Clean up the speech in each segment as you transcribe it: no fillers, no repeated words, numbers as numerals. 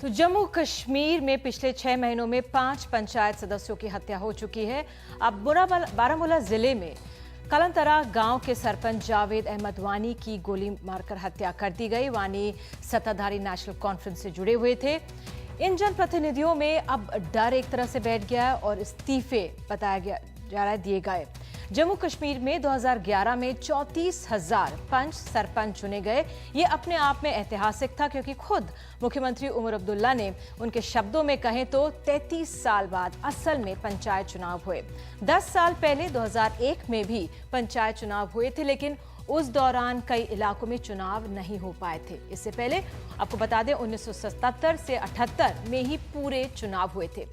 तो जम्मू कश्मीर में पिछले 6 महीनों में 5 पंचायत सदस्यों की हत्या हो चुकी है। अब बारामूला जिले में कलंतरा गांव के सरपंच जावेद अहमद वानी की गोली मारकर हत्या कर दी गई। वानी सत्ताधारी नेशनल कॉन्फ्रेंस से जुड़े हुए थे। इन जनप्रतिनिधियों में अब डर एक तरह से बैठ गया और इस्तीफे बताया जा रहा है दिए गए। जम्मू कश्मीर में 2011 में 34,000 पंच सरपंच चुने गए। ये अपने आप में ऐतिहासिक था, क्योंकि खुद मुख्यमंत्री उमर अब्दुल्ला ने उनके शब्दों में कहें तो 33 साल बाद असल में पंचायत चुनाव हुए। 10 साल पहले 2001 में भी पंचायत चुनाव हुए थे, लेकिन उस दौरान कई इलाकों में चुनाव नहीं हो पाए थे। इससे पहले आपको बता दें 1977 से 78 में ही पूरे चुनाव हुए थे।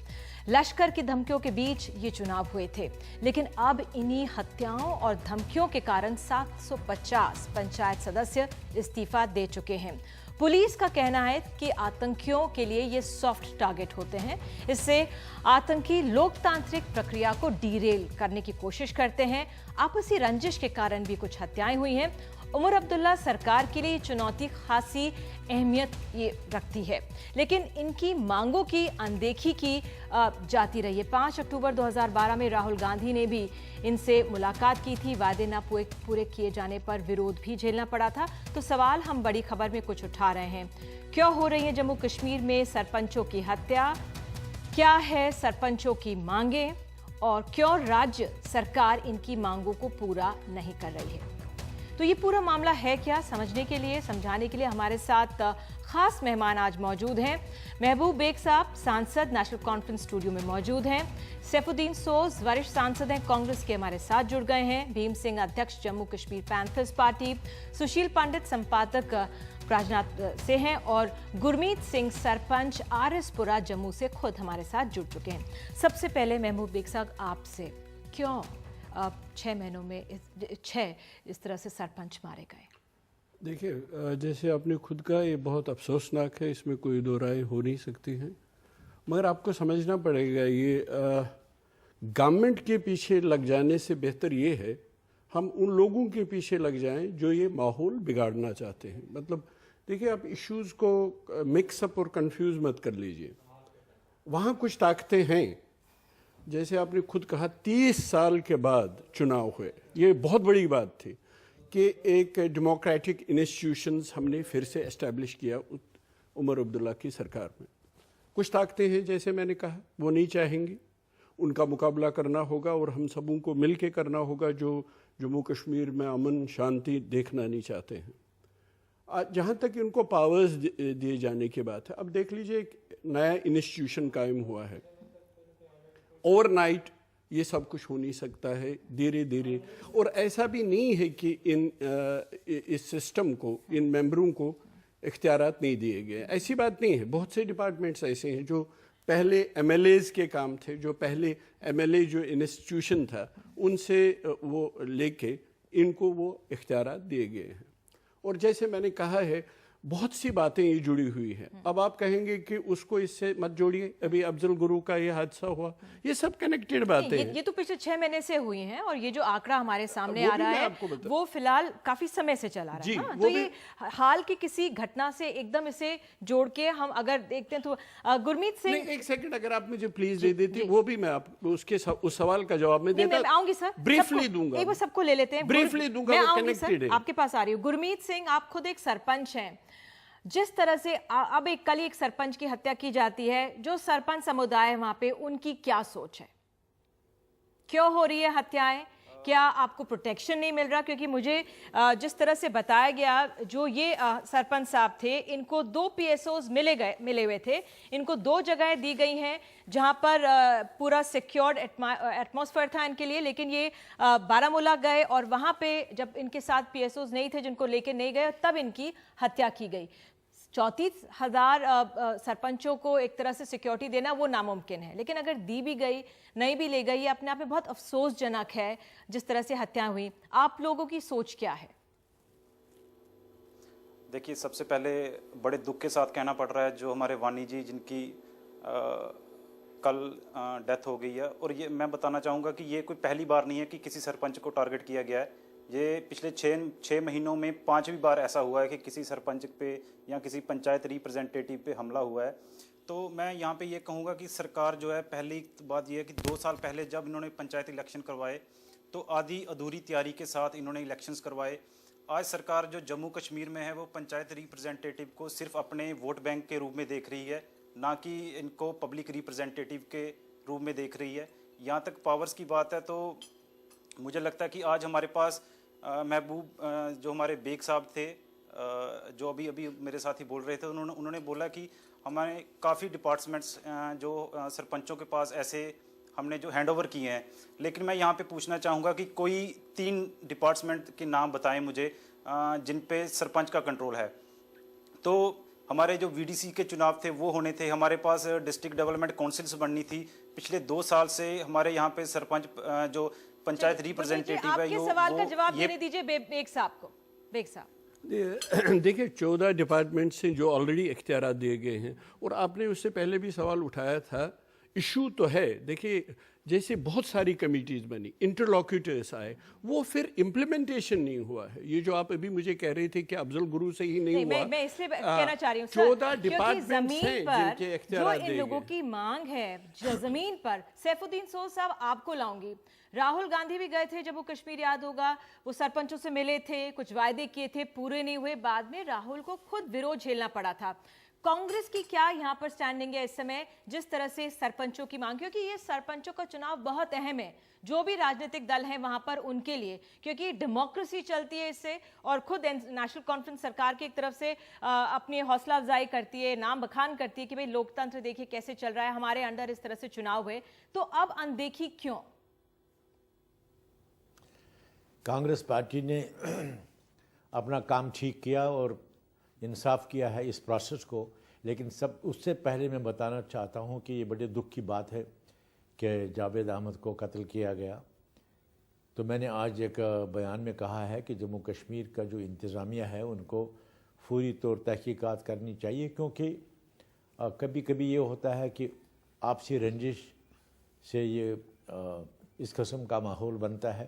लश्कर की धमकियों के बीच ये चुनाव हुए थे, लेकिन अब इन्हीं हत्याओं और धमकियों के कारण 750 पंचायत सदस्य इस्तीफा दे चुके हैं। पुलिस का कहना है कि आतंकियों के लिए ये सॉफ्ट टारगेट होते हैं। इससे आतंकी लोकतांत्रिक प्रक्रिया को डीरेल करने की कोशिश करते हैं। आपसी रंजिश के कारण भी कुछ हत्याएं हुई हैं। उमर अब्दुल्ला सरकार के लिए चुनौती खासी अहमियत ये रखती है, लेकिन इनकी मांगों की अनदेखी की जाती रही है। 5 अक्टूबर 2012 में राहुल गांधी ने भी इनसे मुलाकात की थी। वादे न पूरे किए जाने पर विरोध भी झेलना पड़ा था। तो सवाल हम बड़ी खबर में कुछ उठा रहे हैं। क्यों हो रही है जम्मू कश्मीर में सरपंचों की हत्या? क्या है सरपंचों की मांगे और क्यों राज्य सरकार इनकी मांगों को पूरा नहीं कर रही है? तो ये पूरा मामला है क्या, समझने के लिए, समझाने के लिए हमारे साथ खास मेहमान आज मौजूद हैं। महबूब बेग साहब सांसद नेशनल कॉन्फ्रेंस स्टूडियो में मौजूद हैं। सैफुद्दीन सोज वरिष्ठ सांसद हैं, कांग्रेस के हमारे साथ जुड़ गए हैं। भीम सिंह अध्यक्ष जम्मू कश्मीर पैंथर्स पार्टी, सुशील पंडित संपादक राजनाथ से हैं और गुरमीत सिंह सरपंच आरएसपुरा जम्मू से खुद हमारे साथ जुड़ चुके हैं। सबसे पहले महबूब बेग साहब आपसे, क्यों 6 महीनों में 6 इस तरह से सरपंच मारे गए? देखिए, जैसे आपने खुद कहा, ये बहुत अफसोसनाक है, इसमें कोई दो राय हो नहीं सकती हैं। मगर आपको समझना पड़ेगा, ये गवर्नमेंट के पीछे लग जाने से बेहतर ये है हम उन लोगों के पीछे लग जाएं जो ये माहौल बिगाड़ना चाहते हैं। मतलब देखिए, आप इश्यूज़ को मिक्सअप और कंफ्यूज मत कर लीजिए। वहाँ कुछ ताकतें हैं, जैसे आपने खुद कहा 30 साल के बाद चुनाव हुए। ये बहुत बड़ी बात थी कि एक डेमोक्रेटिक इंस्टीट्यूशंस हमने फिर से एस्टैब्लिश किया उमर अब्दुल्ला की सरकार में। कुछ ताकतें हैं, जैसे मैंने कहा, वो नहीं चाहेंगी, उनका मुकाबला करना होगा और हम सबों को मिल के करना होगा जो जम्मू कश्मीर में अमन शांति देखना नहीं चाहते हैं। जहाँ तक उनको पावर्स दिए जाने की बात है, अब देख लीजिए, एक नया इंस्टीट्यूशन कायम हुआ है। ओवरनाइट ये सब कुछ हो नहीं सकता है, धीरे धीरे। और ऐसा भी नहीं है कि इस सिस्टम को, इन मेंबरों को इख्तियारात नहीं दिए गए, ऐसी बात नहीं है। बहुत से डिपार्टमेंट्स ऐसे हैं जो पहले एमएलएज के काम थे, जो पहले एमएलए जो इंस्टीट्यूशन था उनसे वो लेके इनको वो इख्तियारात दिए गए हैं। और जैसे मैंने कहा है, बहुत सी बातें ये जुड़ी हुई हैं। अब आप कहेंगे कि उसको इससे मत जोड़िए, अभी अफजल गुरु का ये हादसा हुआ, ये सब कनेक्टेड बातें हैं। ये तो पिछले 6 महीने से हुई हैं और ये जो आंकड़ा हमारे सामने आ रहा है वो फिलहाल काफी समय से चला रहा है। हाँ, तो ये हाल की किसी घटना से एकदम इसे जोड़ के हम अगर देखते हैं तो गुरमीत सिंह, एक सेकंड अगर आप मुझे प्लीज दे देती, वो भी मैं आपको उस सवाल का जवाब में देता। आऊंगी सर, ब्रीफली दूंगा, एक बार सबको ले लेते हैं, ब्रीफली दूंगा, वो कनेक्टेड है। आपके पास आ रही हूँ। गुरमीत सिंह, आप खुद एक सरपंच हैं। जिस तरह से अब कल एक सरपंच की हत्या की जाती है, जो सरपंच समुदाय है वहां पे, उनकी क्या सोच है? क्यों हो रही है हत्याएं? क्या आपको प्रोटेक्शन नहीं मिल रहा? क्योंकि मुझे जिस तरह से बताया गया, जो ये सरपंच साहब थे, इनको 2 PSOs मिले हुए थे। इनको 2 जगहें दी गई हैं जहां पर पूरा सिक्योर्ड एटमॉस्फेयर था इनके लिए, लेकिन ये बारामूला गए और वहां पे जब इनके साथ PSOs नहीं थे, जिनको लेके नहीं गए, तब इनकी हत्या की गई। 34,000 सरपंचों को एक तरह से सिक्योरिटी देना वो नामुमकिन है, लेकिन अगर दी भी गई, नहीं भी ले गई, ये अपने आप में बहुत अफसोसजनक है जिस तरह से हत्या हुई। आप लोगों की सोच क्या है? देखिए, सबसे पहले बड़े दुख के साथ कहना पड़ रहा है, जो हमारे वानी जी जिनकी कल डेथ हो गई है, और ये मैं बताना चाहूँगा कि ये कोई पहली बार नहीं है कि किसी सरपंच को टारगेट किया गया है। ये पिछले छः महीनों में 5वीं बार ऐसा हुआ है कि किसी सरपंच पे या किसी पंचायत रिप्रेजेंटेटिव पे हमला हुआ है। तो मैं यहाँ पे ये कहूँगा कि सरकार जो है, पहली बात ये है कि 2 साल पहले जब इन्होंने पंचायत इलेक्शन करवाए तो आधी अधूरी तैयारी के साथ इन्होंने इलेक्शंस करवाए। आज सरकार जो जम्मू कश्मीर में है वो पंचायत रिप्रेजेंटेटिव को सिर्फ अपने वोट बैंक के रूप में देख रही है, ना कि इनको पब्लिक रिप्रेजेंटेटिव के रूप में देख रही है। यहाँ तक पावर्स की बात है तो मुझे लगता है कि आज हमारे पास महबूब जो हमारे बेग साहब थे, जो अभी मेरे साथ ही बोल रहे थे, उन्होंने बोला कि हमारे काफ़ी डिपार्टमेंट्स जो सरपंचों के पास ऐसे हमने जो हैंडओवर किए हैं। लेकिन मैं यहाँ पे पूछना चाहूँगा कि कोई 3 डिपार्टमेंट के नाम बताएं मुझे जिन पे सरपंच का कंट्रोल है। तो हमारे जो वीडीसी के चुनाव थे वो होने थे, हमारे पास डिस्ट्रिक्ट डेवलपमेंट काउंसिल्स बननी थी। पिछले 2 साल से हमारे यहाँ पे सरपंच जो पंचायत रिप्रेजेंटेटिव है, आपके सवाल का जवाब देने दीजिए बेग साहब को। बेग साहब, देखिए 14 डिपार्टमेंट से जो ऑलरेडी इख्तियारात दिए गए हैं, और आपने उससे पहले भी सवाल उठाया था, इशू तो है। देखिए जैसे बहुत सारी कमिटीज़ बनी, इंटरलॉक्यूटर्स आए, वो फिर इम्प्लीमेंटेशन नहीं हुआ है। ये जो आप अभी मुझे कह रहे थे कि अफजल गुरु से ही नहीं हुआ, मैं इसलिए कहना चाह रही हूँ 14 डिपार्टमेंट्स हैं जिनके इख्तियारात जो इन लोगों की मांग है जमीन पर। सैफुद्दीन सोज साहब, आपको लाऊंगी। राहुल गांधी भी गए थे जम्मू कश्मीर, याद होगा, वो सरपंचों से मिले थे, कुछ वायदे किए थे, पूरे नहीं हुए, बाद में राहुल को खुद विरोध झेलना पड़ा था। कांग्रेस की क्या यहाँ पर स्टैंडिंग है इस समय, जिस तरह से सरपंचों की मांग, क्योंकि ये सरपंचों का चुनाव बहुत अहम है जो भी राजनीतिक दल है वहां पर उनके लिए, क्योंकि डेमोक्रेसी चलती है इससे, और खुद नेशनल कॉन्फ्रेंस सरकार की एक तरफ से अपनी हौसला अफजाई करती है, नाम बखान करती है कि भाई लोकतंत्र देखिए कैसे चल रहा है, हमारे अंडर इस तरह से चुनाव हुए। तो अब अनदेखी क्यों? कांग्रेस पार्टी ने अपना काम ठीक किया और इंसाफ किया है इस प्रोसेस को, लेकिन सब उससे पहले मैं बताना चाहता हूं कि ये बड़े दुख की बात है कि जावेद अहमद को कत्ल किया गया। तो मैंने आज एक बयान में कहा है कि जम्मू कश्मीर का जो इंतज़ामिया है उनको फौरी तौर तहकीकात करनी चाहिए, क्योंकि कभी कभी ये होता है कि आपसी रंजिश से ये इस किस्म का माहौल बनता है।